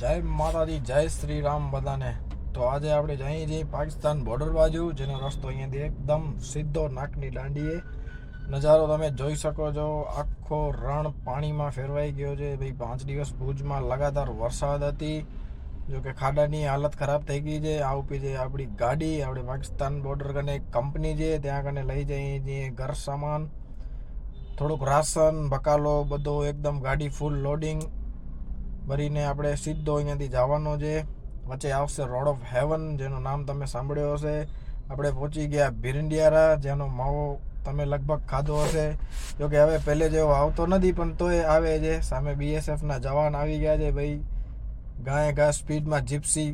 જય માતાજી, જય શ્રી રામ બધાને. તો આજે આપણે જઈએ છીએ પાકિસ્તાન બોર્ડર બાજુ, જેનો રસ્તો અહીંયાથી એકદમ સીધો નાકની દાંડીએ. નજારો તમે જોઈ શકો છો. આખો રણ પાણીમાં ફેરવાઈ ગયો છે ભાઈ. 5 દિવસ ભુજમાં લગાતાર વરસાદ હતી, જો કે ખાડાની હાલત ખરાબ થઈ ગઈ છે. આ ઉપી છે આપણી ગાડી. આપણે પાકિસ્તાન બોર્ડર કને એક કંપની છે, ત્યાં કને લઈ જઈએ છીએ ઘર સામાન, થોડુંક રાશન બકાલો બધો, એકદમ ગાડી ફૂલ લોડિંગ ભરીને આપણે સીધો અહીંયાથી જવાનો છે. વચ્ચે આવશે રોડ ઓફ હેવન, જેનું નામ તમે સાંભળ્યો હશે. આપણે પહોંચી ગયા ભીરંડિયારા, જેનો માવો તમે લગભગ ખાધો હશે. જોકે હવે પહેલે જેવો આવતો નથી, પણ તોય આવે છે. સામે BSFના જવાન આવી ગયા છે ભાઈ. ઘા સ્પીડમાં જીપ્સી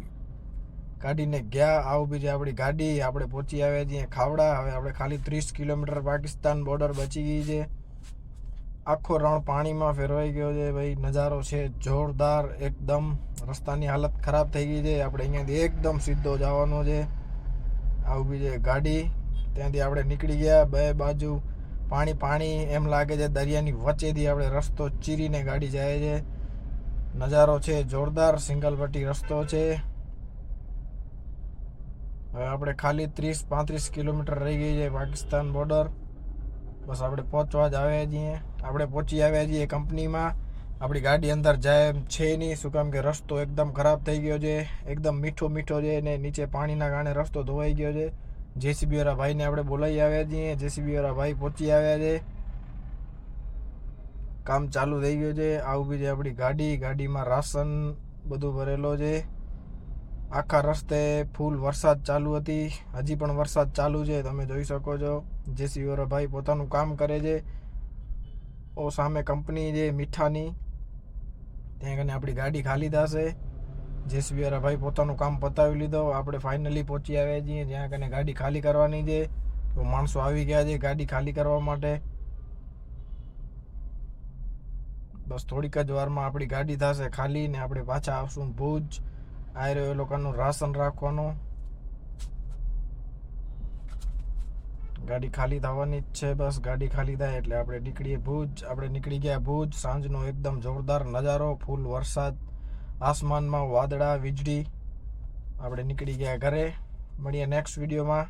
કાઢીને ગયા. આવું બીજી આપણી ગાડી. આપણે પહોંચી આવ્યા છીએ ખાવડા. હવે આપણે ખાલી 30 કિલોમીટર પાકિસ્તાન બોર્ડર બચી ગઈ છે. આખો રણ પાણીમાં ફેરવાઈ ગયો છે ભાઈ. નજારો છે જોરદાર એકદમ. રસ્તાની હાલત ખરાબ થઈ ગઈ છે. આપણે અહીંયાથી એકદમ સીધો જવાનો છે. આ ઊભી છે ગાડી. ત્યાંથી આપણે નીકળી ગયા. બે બાજુ પાણી એમ લાગે છે દરિયાની વચ્ચેથી આપણે રસ્તો ચીરીને ગાડી જાય છે. નજારો છે જોરદાર. સિંગલ પટ્ટી રસ્તો છે. હવે આપણે ખાલી 30-35 કિલોમીટર રહી ગઈ છે પાકિસ્તાન બોર્ડર. બસ આપણે પહોંચવા જ આવ્યા છીએ. આપણે પહોંચી આવ્યા છીએ કંપનીમાં. આપણી ગાડી અંદર જાય એમ છે નહીં. શું કામ કે રસ્તો એકદમ ખરાબ થઈ ગયો છે. એકદમ મીઠો છે ને નીચે પાણીના કારણે રસ્તો ધોવાઈ ગયો છે. JCB વાળા ભાઈને આપણે બોલાવી આવ્યા છીએ. JCB વાળા ભાઈ પહોંચી આવ્યા છે. કામ ચાલુ થઈ ગયું છે. આ ઊભી છે આપણી ગાડી. ગાડીમાં રાશન બધું ભરેલો છે. આખા રસ્તે ફૂલ વરસાદ ચાલુ હતી. હજી પણ વરસાદ ચાલુ છે, તમે જોઈ શકો છો. JCB વાળા ભાઈ પોતાનું કામ કરે છે. ઓ સામે કંપની છે મીઠાની, ત્યાં કને આપણી ગાડી ખાલી થશે. JCB વાળા ભાઈ પોતાનું કામ પતાવી લીધો. આપણે ફાઇનલી પહોંચી આવ્યા છીએ જ્યાં કને ગાડી ખાલી કરવાની છે. તો માણસો આવી ગયા છે ગાડી ખાલી કરવા માટે. બસ થોડીક જ વારમાં આપણી ગાડી થશે ખાલી ને આપણે પાછા આવશું ભુજ. આ રહ્યો એ લોકોનું રાશન રાખવાનું. ગાડી ખાલી થવાની જ છે. બસ ગાડી ખાલી થાય એટલે આપણે નીકળીએ ભુજ. આપણે નીકળી ગયા ભુજ. સાંજનો એકદમ જોરદાર નજારો, ફૂલ વરસાદ, આસમાનમાં વાદળા વીજળી. આપણે નીકળી ગયા ઘરે. મળીએ નેક્સ્ટ વિડીયોમાં.